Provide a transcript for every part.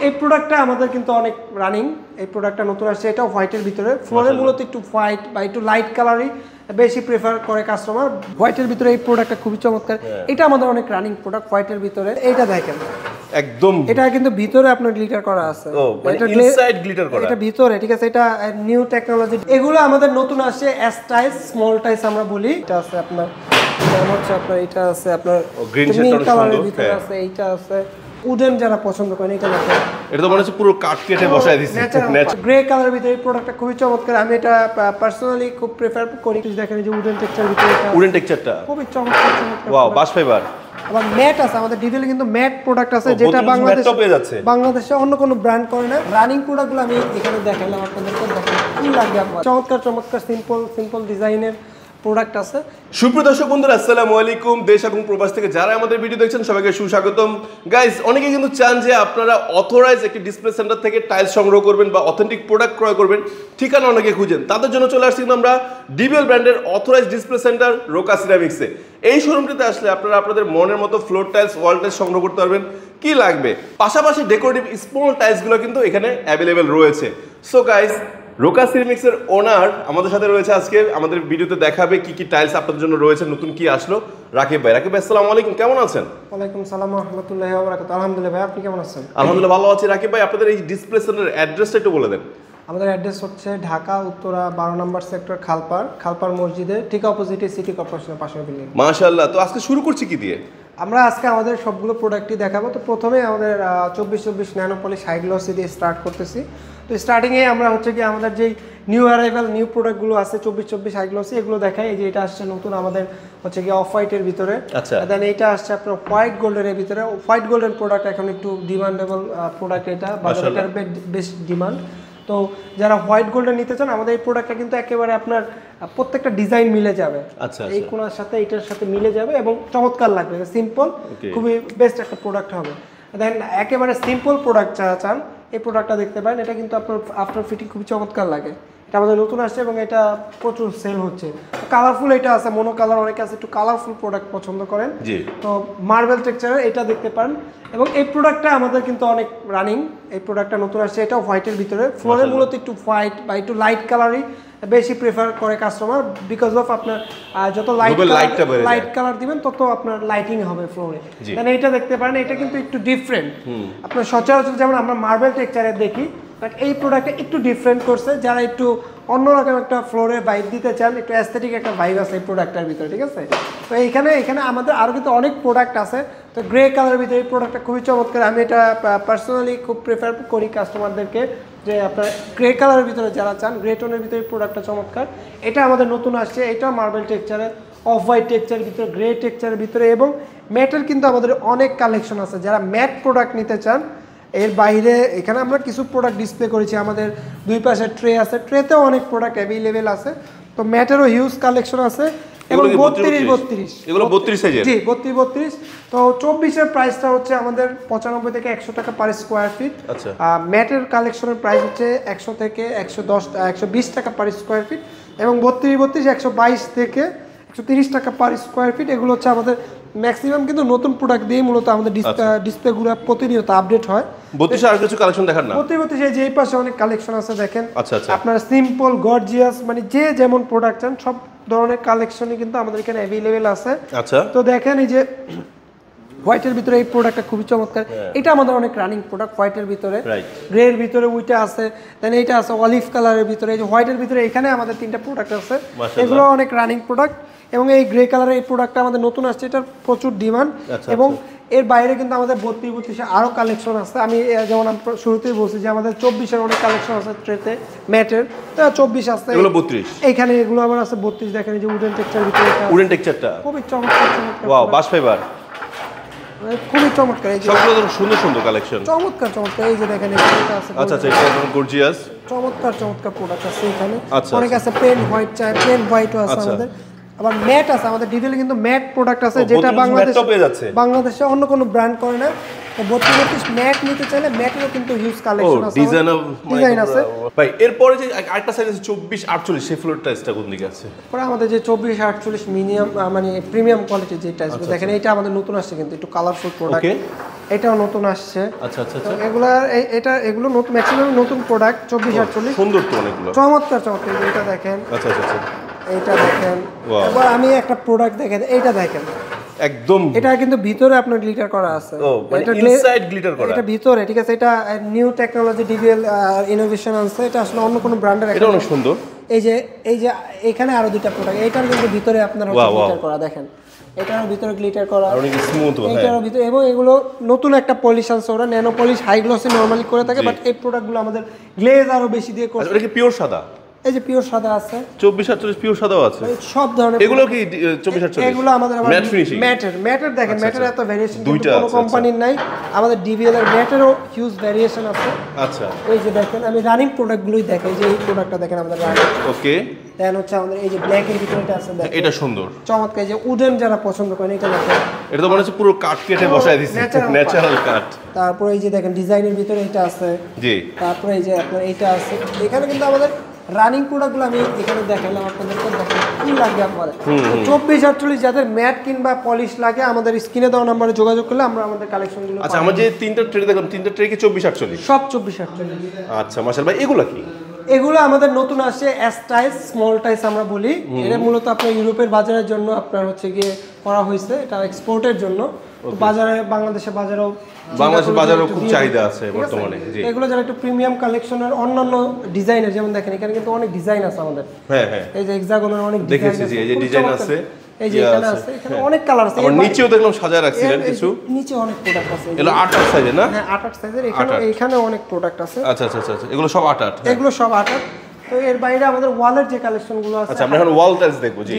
এই প্রোডাক্টটা আমাদের কিন্তু অনেক রানিং। এই প্রোডাক্টটা নতুন আসছে, এটা হোয়াইটের ভিতরে। ফ্লোরে মূলত একটু হোয়াইট বা একটু লাইট কালারই বেশি প্রেফার করে কাস্টমার। হোয়াইটের ভিতরে এই প্রোডাক্টটা খুবই চমৎকার। এটা আমাদের অনেক রানিং প্রোডাক্ট হোয়াইটের ভিতরে। এইটা দেখেন একদম, এটা কিন্তু ভিতরে আপনার গ্লিটার করা আছে। এটা ইনসাইড গ্লিটার করা, এটা ভিতরে, ঠিক আছে। এটা নিউ টেকনোলজি। এগুলো আমাদের নতুন আসছে, এস টাইস, স্মল টাইস আমরা বলি। এটা আছে আপনার, এটা আছে আপনার গ্রিন কালারের ভিতরে আছে, এইটা আছে। উডেন যারা পছন্দ করেন এটা দেখেন, এটা তো মনে হচ্ছে পুরো কাট কেটে বসায় দিয়েছে। গ্রে কালারের ভিতরে এই প্রোডাক্টটা খুবই চমৎকার। আমি এটা পার্সোনালি খুব প্রেফার করি। দেখেন যে উডেন টেক্সচার ভিতরে, উডেন টেক্সচারটা খুবই চমৎকার। ওয়াও, বাশ ফাইবার। আবার ম্যাট আছে, আমাদের ডিটেইল কিন্তু ম্যাট প্রোডাক্ট আছে, যেটা বাংলাদেশে অন্য কোনো ব্র্যান্ড করে না। রানিং প্রোডাক্টগুলো আমি এখানে দেখালাম আপনাদেরকে। দেখেন কি লাগবে আপনার, চমৎকার সিম্পল ডিজাইনের প্রোডাক্ট আছে। সুপ্রিয় দর্শক বন্ধুরা, আসসালামু আলাইকুম। দেশ এবং প্রবাস থেকে যারা আমাদের ভিডিও দেখছেন সবাইকে সুস্বাগতম। গাইস, অনেকে কিন্তু চান যে আপনারা অথরাইজ একটি ডিসপ্লে সেন্টার থেকে টাইলস সংগ্রহ করবেন বা অথেন্টিক প্রোডাক্ট ক্রয় করবেন, ঠিকানা অনেকে খুঁজেন। তাদের জন্য চলে আসছি কিন্তু আমরা ডিবিএল ব্র্যান্ডের অথরাইজ ডিসপ্লে সেন্টার রোকা সিরামিক্সে। এই শোরুমটিতে আসলে আপনারা আপনাদের মনের মতো ফ্লোর টাইলস, ওয়াল টাইলস সংগ্রহ করতে পারবেন। কি লাগবে, পাশাপাশি ডেকোরেটিভ স্মল টাইলসগুলো কিন্তু এখানে অ্যাভেলেবেল রয়েছে। সো গাইস, রোকা সিরামিক্সের ওনার আমাদের সাথে রয়েছে আজকে। আমাদের ভিডিওতে দেখাবে কি কি টাইলস আপনাদের জন্য রয়েছে, নতুন কি আসলো। রাকিব ভাই, আসসালামু আলাইকুম, কেমন আছেন? ওয়ালাইকুম সালাম ওয়া রাহমাতুল্লাহি ওয়া বারাকাতুহু। আলহামদুলিল্লাহ ভাই, আপনি কেমন আছেন? আলহামদুলিল্লাহ ভালো আছি। রাকিব ভাই, আপনাদের এই ডিসপ্লে সেন্টারের অ্যাড্রেসটা একটু বলে দেন। আমাদের অ্যাড্রেস হচ্ছে ঢাকা উত্তরা 12 নম্বর সেক্টর, খালপার মসজিদের ঠিক অপোজিটে সিটি কর্পোরেশনের পাশের বিল্ডিং। মাশাআল্লাহ। তো আজকে শুরু করছি কি দিয়ে? আমরা আজকে আমাদের সবগুলো প্রোডাক্টই দেখাবো। তো প্রথমে আমাদের 2424 ন্যানো পলিশ হাই গ্লসি দিয়ে স্টার্ট করতেছি। তো স্টার্টিংয়ে আমরা হচ্ছে কি আমাদের যেই নিউ অ্যারাইভাল নিউ প্রোডাক্টগুলো আছে 2424 হাই গ্লসি, এগুলো দেখাই। এই যে এটা আসছে নতুন আমাদের হচ্ছে কি অফ হোয়াইটের ভিতরে। আচ্ছা, দেন এইটা আসছে আপনার হোয়াইট গোল্ডেনের ভিতরে। হোয়াইট গোল্ডেন প্রোডাক্ট এখন একটু ডিমান্ডেবল প্রোডাক্ট, এটা বাজারে বেশ ডিমান্ড। তো যারা হোয়াইট গোল্ডেন নিতে চান, আমাদের এই প্রোডাক্টটা কিন্তু একেবারে আপনার প্রত্যেকটা ডিজাইন মিলে যাবে। আচ্ছা, এই কোণার সাথে এটার সাথে মিলে যাবে এবং চমৎকার লাগবে, সিম্পল, খুবই বেস্ট একটা প্রোডাক্ট হবে। দেন একেবারে সিম্পল প্রোডাক্ট যারা চান, এই প্রোডাক্টটা দেখতে পারেন। এটা কিন্তু আপনার আফটার ফিটিং খুবই চমৎকার লাগে। এটা আমাদের নতুন আসছে এবং এটা প্রচুর সেল হচ্ছে। কালারফুল এটা আছে, মনো কালার, অনেকে আছে একটু কালারফুল প্রোডাক্ট পছন্দ করেন। তো মার্বেল টেক্সচারের এটা দেখতে পারেন। এবং এই প্রোডাক্টটা আমাদের কিন্তু অনেক রানিং। এই প্রোডাক্টটা নতুন আসছে, এটা হোয়াইটের ভিতরে। ফ্লোরে মূলত একটু হোয়াইট বা একটু লাইট কালারই বেশি প্রেফার করে কাস্টমার, বিকজ অফ আপনার যত লাইট কালার দিবেন তত আপনার লাইটিং হবে ফ্লোরে। তাহলে এটা দেখতে পারেন, এটা কিন্তু একটু ডিফারেন্ট। আপনার সচরাচর যেমন আমরা মার্বেল টেক্সচারের দেখি, বাট এই প্রোডাক্টটা একটু ডিফারেন্ট করছে। যারা একটু অন্যরকম একটা ফ্লোরে ভাইব দিতে চান, একটু অ্যাস্থেটিক একটা ভাইব আছে এই প্রোডাক্টটার ভিতরে, ঠিক আছে। তো এখানে আমাদের আরও কিন্তু অনেক প্রোডাক্ট আছে। তো গ্রে কালারের ভিতরে এই প্রোডাক্টটা খুবই চমৎকার। আমি এটা পার্সোনালি খুব প্রেফার করি কাস্টমারদেরকে, যে আপনার গ্রে কালারের ভিতরে যারা চান, গ্রে টোনের ভিতরে প্রোডাক্টটা চমৎকার। এটা আমাদের নতুন আসছে, এটা মার্বেল টেক্সচারের, অফ হোয়াইট টেক্সচারের ভিতরে, গ্রে টেক্সচারের ভিতরে এবং ম্যাটের কিন্তু আমাদের অনেক কালেকশন আছে। যারা ম্যাট প্রোডাক্ট নিতে চান, এর বাইরে এখানে আমরা কিছু প্রোডাক্ট ডিসপ্লে করেছি। আমাদের দুই পাশে ট্রে আছে, ট্রেতেও অনেক প্রোডাক্ট অ্যাভেলেবেল আছে। তো ম্যাটেরও হিউজ কালেকশন আছে এবং 32 এগুলো 32 সাইজের। জি, 32। তো 24-এর প্রাইসটা হচ্ছে আমাদের 95 থেকে 100 টাকা পার স্কোয়ার ফিট। আচ্ছা, ম্যাটের কালেকশনের প্রাইস হচ্ছে 100 থেকে 120 টাকা পার স্কোয়ার ফিট এবং 32 122 থেকে 130 টাকা পার স্কোয়ার ফিট। এগুলো হচ্ছে আমাদের ম্যাক্সিমাম কিন্তু নতুন প্রোডাক্ট দিয়ে মূলত আমাদের ডিসপ্লেগুলো প্রতিনিয়ত আপডেট হয়। 32 আর কিছু কালেকশন দেখান না? 32 এই যে এই পাশে অনেক কালেকশন আছে, দেখেন। আচ্ছা, আপনার সিম্পল, গর্জিয়াস, মানে যে যেমন প্রোডাক্ট চান সব ধরনের কালেকশনই কিন্তু আমাদের এখানে অ্যাভেলেবেল আছে। আচ্ছা, তো দেখেন এই যে হোয়াইটের ভিতরে এই প্রোডাক্টটা খুবই চমৎকার। এটা আমাদের অনেক রানিং প্রোডাক্ট হোয়াইটের ভিতরে। গ্রের ভিতরে ওইটা আছে, দেন এইটা আছে অলিভ কালারের ভিতরে। এই যে হোয়াইটের ভিতরে এখানে আমাদের 3টা প্রোডাক্ট আছে, এগুলো অনেক রানিং প্রোডাক্ট। এবং এই গ্রে কালারের এই প্রোডাক্টটা আমাদের নতুন আসছে, এটার প্রচুর ডিমান্ড। এবং এর বাইরে কিন্তু আমাদের 32 আরও কালেকশন আছে। আমি যেমন শুরুতেই বলছি যে আমাদের 24-এর অনেক কালেকশন আছে ট্রেতে, ম্যাটের 24 আছে, এগুলো 32। এইখানে এগুলো আবার আছে 32। দেখেন এই যে উডেন টেক্সচার ভিতরে, উডেন টেক্সচারটা খুবই চমৎকার। ওয়াও, বাশ ফাইবার, খুবই চমৎকার। এই যে সবগুলো সুন্দর কালেকশন, চমৎকার। এই যে দেখেন এটা আছে। আচ্ছা, এটা একদম গর্জিয়াস, চমৎকার প্রোডাক্ট আছে এখানে। অনেক আছে, প্লেন হোয়াইট চাই, প্লেন হোয়াইটও আছে আমাদের। আবার ম্যাট আছে, আমাদের ডিটেইল কিন্তু ম্যাট প্রোডাক্ট আছে, যেটা বাংলাদেশে অন্য কোনো ব্র্যান্ড করে না। তো 32 ম্যাট নিতে চাইলে ম্যাটেরও কিন্তু হিউজ কালেকশন আছে, ডিজাইন আছে। ভাই এরপরে যে আরেকটা সাইজ আছে 24-48, সেই ফ্লোর টাইলসটা কোন দিকে আছে? পরে আমাদের যে 24-48 মিনিমাম মানে প্রিমিয়াম কোয়ালিটির যে টাইলস, দেখেন এটা আমাদের নতুন আসছে কিন্তু একটু কালারফুল প্রোডাক্ট। এটাও নতুন আসছে। আচ্ছা আচ্ছা তো আচ্ছা, এগুলো নতুন, ম্যাক্সিমাম নতুন প্রোডাক্ট 24-48 সুন্দর তো অনেকগুলো। চমৎকার চমৎকার। এটা দেখেন, আচ্ছা আচ্ছা আচ্ছা, এইটা দেখেন, Wow. এবার আমি একটা প্রোডাক্ট দেখেন, এইটা দেখেন, একদম এটা কিন্তু ভিতরে আপনার গ্লিটার করা আছে। ও মানে ইনসাইড গ্লিটার করা, এটা ভিতরে, ঠিক আছে। এটা নিউ টেকনোলজি ডিভিএল ইনোভেশন আছে, এটা আসলে অন্য কোনো ব্র্যান্ডের। এটা অনেক সুন্দর। এই যে এখানে আরো দুইটা প্রোডাক্ট, এইটার কিন্তু ভিতরে আপনার হচ্ছে গ্লিটার করা, দেখেন এটার ভিতরে গ্লিটার করা, অনেক স্মুথ হয় এটার ভিতরে। এবং এগুলো নতুন একটা পলিশ আছে, ওরা nano polish high glossy normally করে থাকে, বাট এই প্রোডাক্টগুলো আমাদের গ্লেজ আরো বেশি দিয়ে করছে। এটা কি পিওর সাদা? এই যে পিওর সাদা আছে, 24-48 পিওর সাদাও আছে, সব ধরনের। এগুলো কি 24-48? এগুলো আমাদের ম্যাট ফিনিশিং, ম্যাটের দেখেন, ম্যাটের এত ভেরিয়েশন দুইটা কোনো কোম্পানির নাই, আমাদের ডিভিএল এর ম্যাটেরও হিউজ ভেরিয়েশন আছে। আচ্ছা এই যে দেখেন, আমি রানিং প্রোডাক্টগুলোই দেখাই, যে এই প্রোডাক্টটা দেখেন আমাদের রানিং। ওকে, দেন হচ্ছে আমাদের এই যে ব্ল্যাক এর ভিতরে এটা আছে, দেখেন এটা সুন্দর চমৎকার। এই যে উডেন যারা পছন্দ করেন, এটা দেখেন, এটা তো মনে হচ্ছে পুরো কাঠ কেটে বসায় দিছে, ন্যাচারাল কাঠ। তারপরে এই যে দেখেন ডিজাইনের ভিতরে এটা আছে, জি। তারপরে এই যে আপনার এইটা আছে। এখানে কিন্তু আমাদের রানিং প্রোডাক্টগুলো আমি এখানে দেখালাম আপনাদেরকে, দেখেন কি লাগে আপনাদের। 24-48 যাদের ম্যাট কিংবা পলিশ লাগে, আমাদের স্ক্রিনে দেওয়া নম্বরে যোগাযোগ করলে আমরা আমাদের কালেকশনগুলো। আচ্ছা, আমার যে তিনটা ট্রে দেখলাম, তিনটা ট্রে কি 24-48? সব 24-48। আচ্ছা মাশাআল্লাহ। ভাই এগুলো কি? এগুলো আমাদের নতুন আসছে, এস টাইস, স্মল টাইস আমরা বলি। এটা মূলত আপনার ইউরোপের বাজারের জন্য আপনার হচ্ছে গিয়ে করা হয়েছে, এটা এক্সপোর্টের জন্য। বাজারে বাংলাদেশের বাজারেও খুব চাহিদা আছে বর্তমানে। জি, এগুলো যারা একটু প্রিমিয়াম কালেকশনের অন্যান্য ডিজাইনের, যেমন দেখেন এখানে কিন্তু অনেক ডিজাইন আছে আমাদের। হ্যাঁ হ্যাঁ, এই যে হেক্সাগনের অনেক ডিজাইন দেখেছি জি, এই যে ডিজাইন আছে, এই যে এখানে আছে, এখানে অনেক কালার আছে। আর নিচেও দেখলাম সাজায় রাখছিলেন কিছু, নিচে অনেক প্রোডাক্ট আছে। এগুলো 8-8 সাইজে না? হ্যাঁ 8-8 সাইজের, এখানে অনেক প্রোডাক্ট আছে। আচ্ছা আচ্ছা আচ্ছা, এগুলো সব 8-8? এগুলো সব 8-8। তো এর বাইরে আমাদের ওয়ালের যে কালেকশনগুলো আছে। আচ্ছা, আমরা এখন ওয়াল টাইলস দেখবো। জি,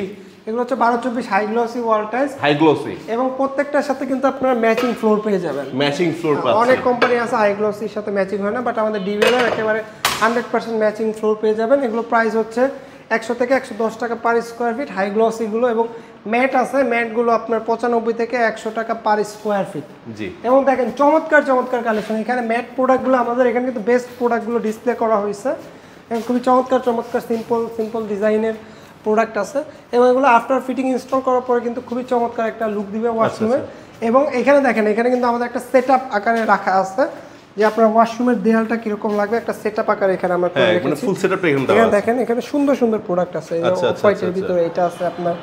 এগুলো হচ্ছে 12-24 high glossy wall tiles, high glossy, এবং প্রত্যেকটার সাথে কিন্তু আপনারা ম্যাচিং ফ্লোর পেয়ে যাবেন। ম্যাচিং ফ্লোর পাচ্ছেন। অনেক কোম্পানি আছে হাই গ্লসির সাথে ম্যাচিং হয় না, বাট আমাদের ডিভিএল একেবারে 100% ম্যাচিং ফ্লোর পেয়ে যাবেন। এগুলো প্রাইস হচ্ছে 100 থেকে 110 টাকা পার স্কোয়ার ফিট হাই গ্লসিগুলো, এবং ম্যাট আছে, ম্যাটগুলো আপনার 95 থেকে 100 টাকা পার স্কোয়ার ফিট। জি, এবং দেখেন চমৎকার চমৎকার কালেকশন এখানে। ম্যাট প্রোডাক্টগুলো আমাদের এখানে কিন্তু বেস্ট প্রোডাক্টগুলো ডিসপ্লে করা হয়েছে, এবং খুবই চমৎকার চমৎকার সিম্পল ডিজাইনের প্রোডাক্ট আছে। এবং এগুলো আফটার ফিটিং ইনস্টল করার পরে কিন্তু খুবই চমৎকার একটা লুক দিবে ওয়াশরুমে। এবং এখানে দেখেন, এখানে কিন্তু আমাদের একটা সেটআপ আকারে রাখা আছে, যে আপনার ওয়াশরুমের দেয়ালটা কিরকম লাগবে, একটা সেটআপ আকারে এখানে আমরা করে রেখেছি। মানে ফুল সেটআপ এখানে দাও। এখানে দেখেন, এখানে সুন্দর সুন্দর প্রোডাক্ট আছে। এই যে হোয়াইটের ভিতরে এটা আছে আপনার,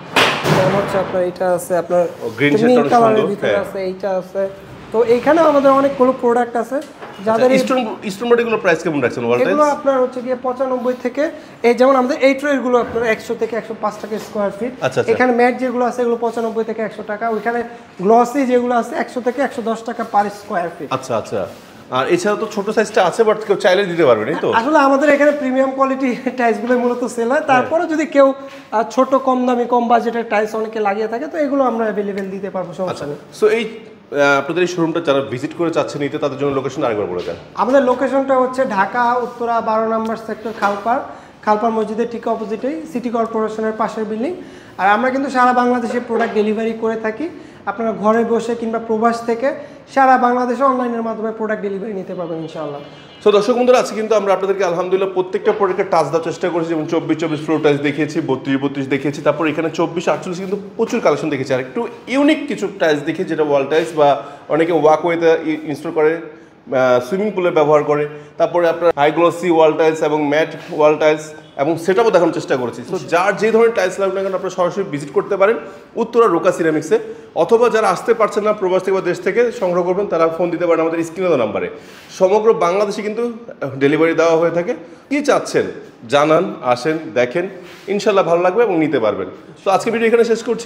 যেমন হচ্ছে আপনার এটা আছে আপনার গ্রিন কালারের ভিতরে আছে, এইটা আছে। তো এইখানে আমাদের অনেকগুলো প্রোডাক্ট আছে, যাদের স্টোন বডিগুলোর প্রাইস কেমন রাখছেন? এগুলো আপনার হচ্ছে গিয়ে 95 থেকে, এই যেমন আমাদের এই ট্রেগুলো আপনার 100 থেকে 105 টাকা স্কোয়ার ফিট। এখানে ম্যাট যেগুলো আছে এগুলো 95 থেকে 100 টাকা। ওইখানে গ্লসি যেগুলো আছে 100 থেকে 110 টাকা পার স্কোয়ার ফিট। আচ্ছা আচ্ছা। আর এছাড়া তো ছোট সাইজটা আছে, বাট কেউ চাইলে দিতে পারবে না তো? আসলে আমাদের এখানে প্রিমিয়াম কোয়ালিটি টাইলসগুলো মূলত সেল হয়। তারপরে যদি কেউ ছোট কম দামি কম বাজেটের টাইলস অনেকে লাগিয়ে থাকে, তো এগুলো আমরা অ্যাভেলেবেল দিতে পারবো, সমস্যা নেই। সো এই আপনাদের এই শোরুমটা যারা ভিজিট করে চাচ্ছেন নিতে, তাদের জন্য লোকেশন আরেকবার বলে দেন। আমাদের লোকেশনটা হচ্ছে ঢাকা উত্তরা 12 নম্বর সেক্টর, খালপার মসজিদের ঠিক অপোজিটেই, সিটি কর্পোরেশনের পাশের বিল্ডিং। আর আমরা কিন্তু সারা বাংলাদেশে প্রোডাক্ট ডেলিভারি করে থাকি। আপনারা ঘরে বসে কিংবা প্রবাস থেকে সারা বাংলাদেশে অনলাইনের মাধ্যমে প্রোডাক্ট ডেলিভারি নিতে পারবেন ইনশাআল্লাহ। সো দর্শক বন্ধুরা, আজকে কিন্তু আমরা আপনাদেরকে আলহামদুলিল্লাহ প্রত্যেকটা প্রোডাক্টের টাচ দেওয়ার চেষ্টা করেছি। যেমন 24-24 ফ্লোর টাচ দেখিয়েছি, 32-32 দেখিয়েছি, তারপর এখানে 24-48 কিন্তু প্রচুর কালেকশন দেখেছি। আর একটু ইউনিক কিছু টাইলস দেখি, যেটা ওয়াল টাইলস বা অনেকে ওয়াকওয়েতে ইনস্টল করে, সুইমিং পুলে ব্যবহার করে। তারপরে আপনার হাই গ্লসি ওয়াল টাইলস এবং ম্যাট ওয়াল টাইলস এবং সেটাও দেখানোর চেষ্টা করেছি। সো যার যে ধরনের টাইলস লাগবে না কেন, আপনারা সরাসরি ভিজিট করতে পারেন উত্তরা রোকা সিরামিক্সে, অথবা যারা আসতে পারছেন না প্রবাস থেকে বা দেশ থেকে সংগ্রহ করবেন, তারা ফোন দিতে পারেন আমাদের স্ক্রিনে দেওয়া নাম্বারে। সমগ্র বাংলাদেশে কিন্তু ডেলিভারি দেওয়া হয়ে থাকে। কী চাচ্ছেন জানান, আসেন, দেখেন, ইনশাল্লাহ ভালো লাগবে এবং নিতে পারবেন। তো আজকে ভিডিও এখানে শেষ করছি।